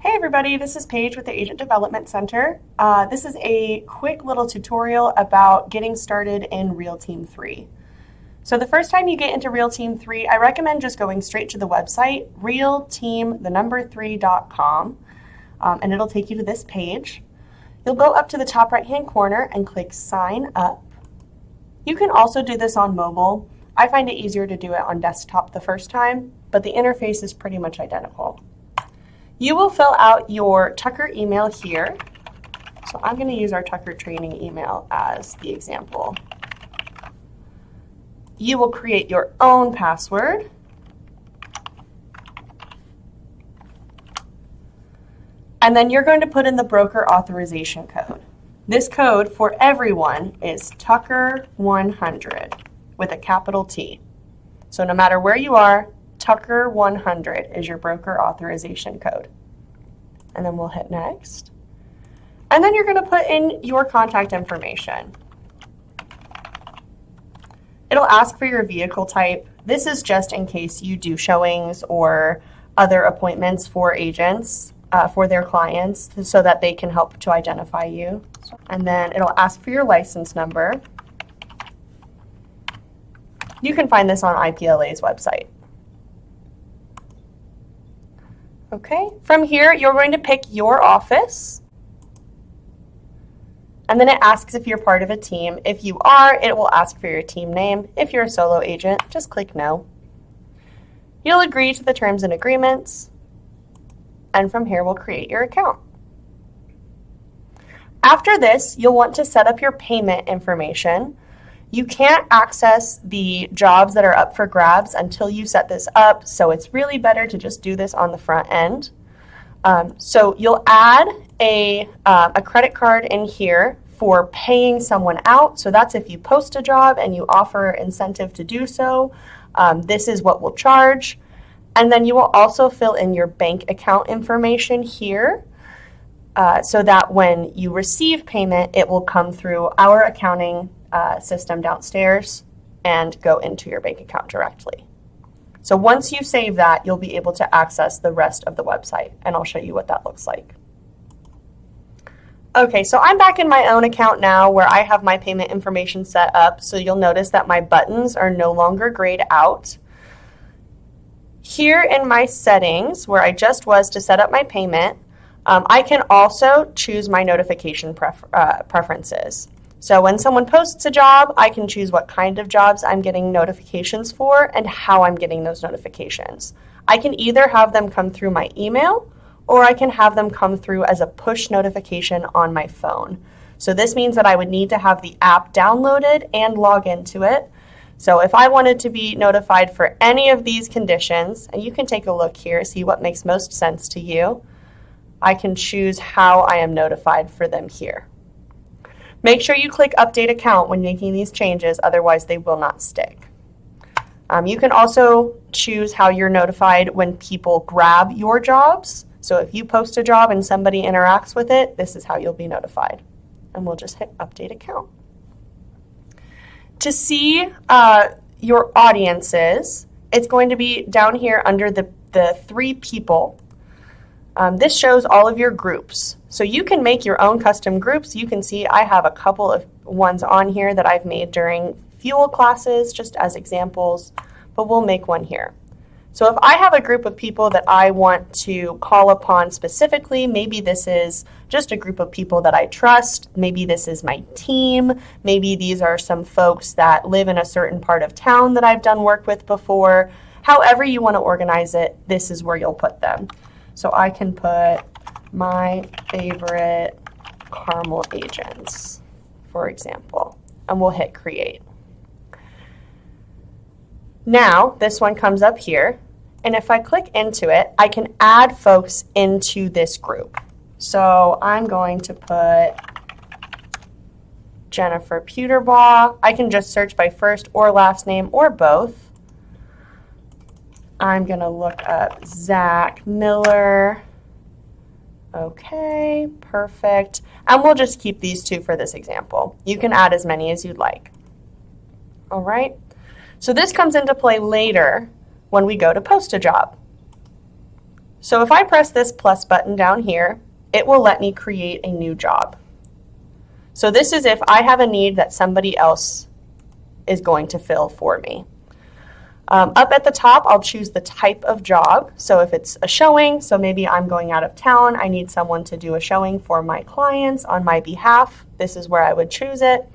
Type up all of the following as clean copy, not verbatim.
Hey everybody, this is Paige with the Agent Development Center. This is a quick little tutorial about getting started in RealTeam3. So the first time you get into RealTeam3, I recommend just going straight to the website, realteam3.com, and it'll take you to this page. You'll go up to the top right-hand corner and click Sign Up. You can also do this on mobile. I find it easier to do it on desktop the first time, but the interface is pretty much identical. You will fill out your Tucker email here. So I'm going to use our Tucker training email as the example. You will create your own password. And then you're going to put in the broker authorization code. This code for everyone is Tucker100 with a capital T. So no matter where you are, Tucker100 is your broker authorization code. And then we'll hit next. And then you're going to put in your contact information. It'll ask for your vehicle type. This is just in case you do showings or other appointments for agents, for their clients, so that they can help to identify you. And then it'll ask for your license number. You can find this on IPLA's website. Okay, from here you're going to pick your office, and then it asks if you're part of a team. If you are, it will ask for your team name. If you're a solo agent, just click no. You'll agree to the terms and agreements, and from here we'll create your account. After this, you'll want to set up your payment information. You can't access the jobs that are up for grabs until you set this up, so it's really better to just do this on the front end. So you'll add a credit card in here for paying someone out. So that's if you post a job and you offer incentive to do so. This is what we'll charge. And then you will also fill in your bank account information here so that when you receive payment, it will come through our accounting system downstairs and go into your bank account directly. So once you save that, you'll be able to access the rest of the website, and I'll show you what that looks like. Okay, so I'm back in my own account now where I have my payment information set up, so you'll notice that my buttons are no longer grayed out. Here in my settings, where I just was to set up my payment, I can also choose my notification preferences. So when someone posts a job, I can choose what kind of jobs I'm getting notifications for and how I'm getting those notifications. I can either have them come through my email or I can have them come through as a push notification on my phone. So this means that I would need to have the app downloaded and log into it. So if I wanted to be notified for any of these conditions, and you can take a look here, see what makes most sense to you, I can choose how I am notified for them here. Make sure you click Update Account when making these changes, otherwise they will not stick. You can also choose how you're notified when people grab your jobs. So if you post a job and somebody interacts with it, this is how you'll be notified. And we'll just hit Update Account. To see your audiences, it's going to be down here under the 3 people. This shows all of your groups. So you can make your own custom groups. You can see I have a couple of ones on here that I've made during fuel classes, just as examples, but we'll make one here. So if I have a group of people that I want to call upon specifically, maybe this is just a group of people that I trust, maybe this is my team, maybe these are some folks that live in a certain part of town that I've done work with before. However you want to organize it, this is where you'll put them. So I can put my favorite caramel agents, for example, and we'll hit create. Now this one comes up here, and if I click into it, I can add folks into this group. So I'm going to put Jennifer Puterbaugh. I can just search by first or last name or both. I'm going to look up Zach Miller. Okay, perfect. And we'll just keep these 2 for this example. You can add as many as you'd like. All right. So this comes into play later when we go to post a job. So if I press this plus button down here, it will let me create a new job. So this is if I have a need that somebody else is going to fill for me. Up at the top, I'll choose the type of job. So if it's a showing, so maybe I'm going out of town, I need someone to do a showing for my clients on my behalf. This is where I would choose it.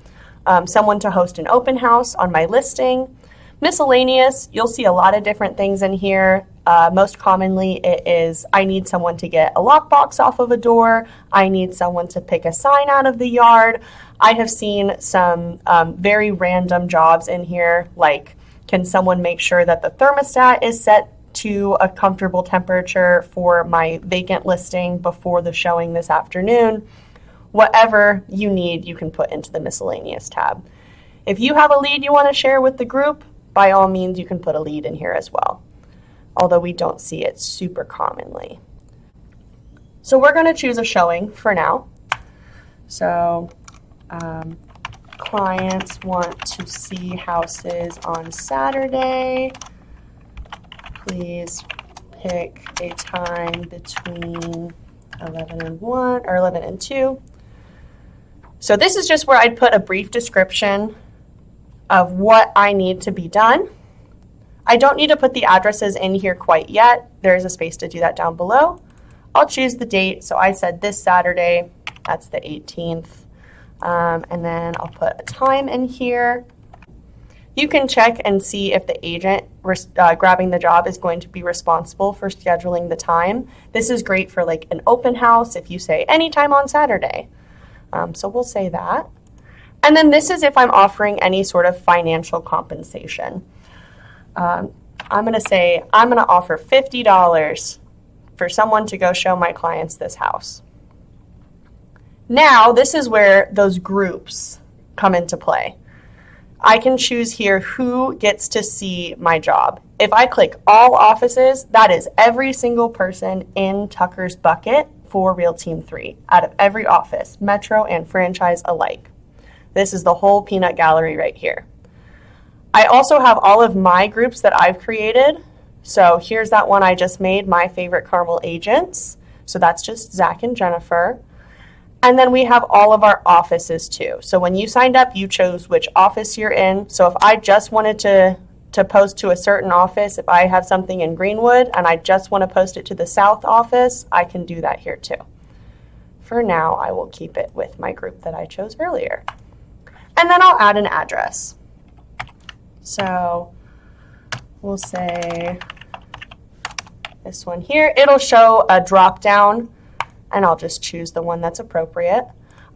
Someone to host an open house on my listing. Miscellaneous, you'll see a lot of different things in here. Most commonly it is, I need someone to get a lockbox off of a door. I need someone to pick a sign out of the yard. I have seen some very random jobs in here, like can someone make sure that the thermostat is set to a comfortable temperature for my vacant listing before the showing this afternoon? Whatever you need, you can put into the miscellaneous tab. If you have a lead you want to share with the group, by all means, you can put a lead in here as well, although we don't see it super commonly. So we're going to choose a showing for now. So clients want to see houses on Saturday. Please pick a time between 11 and 1 or 11 and 2. So this is just where I'd put a brief description of what I need to be done. I don't need to put the addresses in here quite yet. There's a space to do that down below. I'll choose the date. So I said this Saturday, that's the 18th. And then I'll put a time in here. You can check and see if the agent grabbing the job is going to be responsible for scheduling the time. This is great for like an open house if you say anytime on Saturday. So we'll say that. And then this is if I'm offering any sort of financial compensation. I'm going to say I'm going to offer $50 for someone to go show my clients this house. Now, this is where those groups come into play. I can choose here who gets to see my job. If I click all offices, that is every single person in Tucker's bucket for RealTeam3 out of every office, metro and franchise alike. This is the whole peanut gallery right here. I also have all of my groups that I've created. So here's that one I just made, my favorite caramel agents. So that's just Zach and Jennifer. And then we have all of our offices too. So when you signed up, you chose which office you're in. So if I just wanted to post to a certain office, if I have something in Greenwood and I just want to post it to the South office, I can do that here too. For now, I will keep it with my group that I chose earlier. And then I'll add an address. So we'll say this one here. It'll show a drop down, and I'll just choose the one that's appropriate.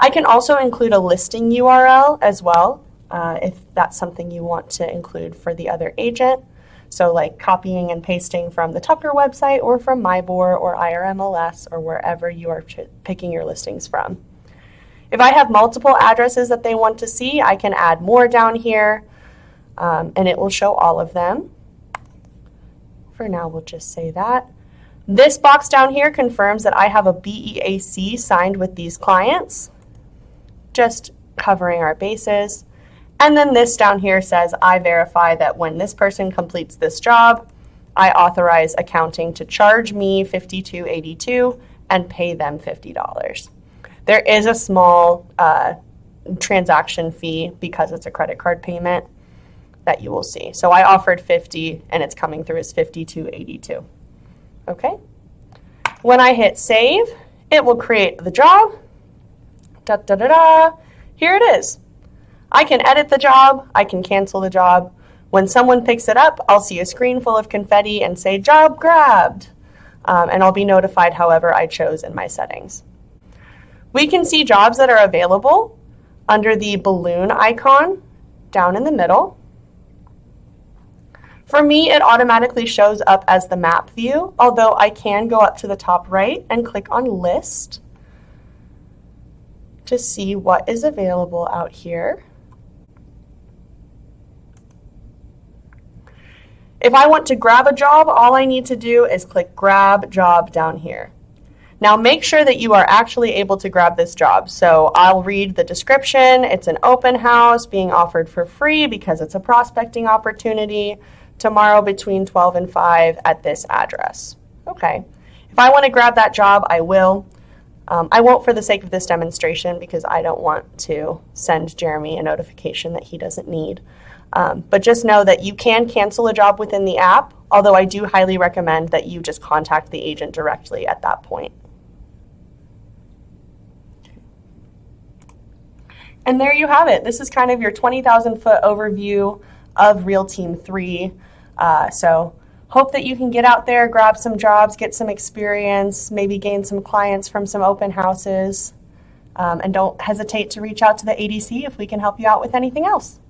I can also include a listing URL as well, if that's something you want to include for the other agent. So like copying and pasting from the Tucker website or from MyBor or IRMLS or wherever you are picking your listings from. If I have multiple addresses that they want to see, I can add more down here, and it will show all of them. For now, we'll just say that. This box down here confirms that I have a BEAC signed with these clients, just covering our bases. And then this down here says, I verify that when this person completes this job, I authorize accounting to charge me $52.82 and pay them $50. There is a small transaction fee because it's a credit card payment that you will see. So I offered $50 and it's coming through as $52.82. Okay. When I hit save, it will create the job. Here it is. I can edit the job. I can cancel the job. When someone picks it up, I'll see a screen full of confetti and say job grabbed. And I'll be notified however I chose in my settings. We can see jobs that are available under the balloon icon down in the middle. For me, it automatically shows up as the map view, although I can go up to the top right and click on list to see what is available out here. If I want to grab a job, all I need to do is click grab job down here. Now make sure that you are actually able to grab this job. So I'll read the description. It's an open house being offered for free because it's a prospecting opportunity tomorrow between 12 and 5 at this address. Okay. If I want to grab that job, I will. I won't for the sake of this demonstration because I don't want to send Jeremy a notification that he doesn't need. But just know that you can cancel a job within the app, although I do highly recommend that you just contact the agent directly at that point. And there you have it. This is kind of your 20,000 foot overview of RealTeam3. So hope that you can get out there, grab some jobs, get some experience, maybe gain some clients from some open houses. And don't hesitate to reach out to the ADC if we can help you out with anything else.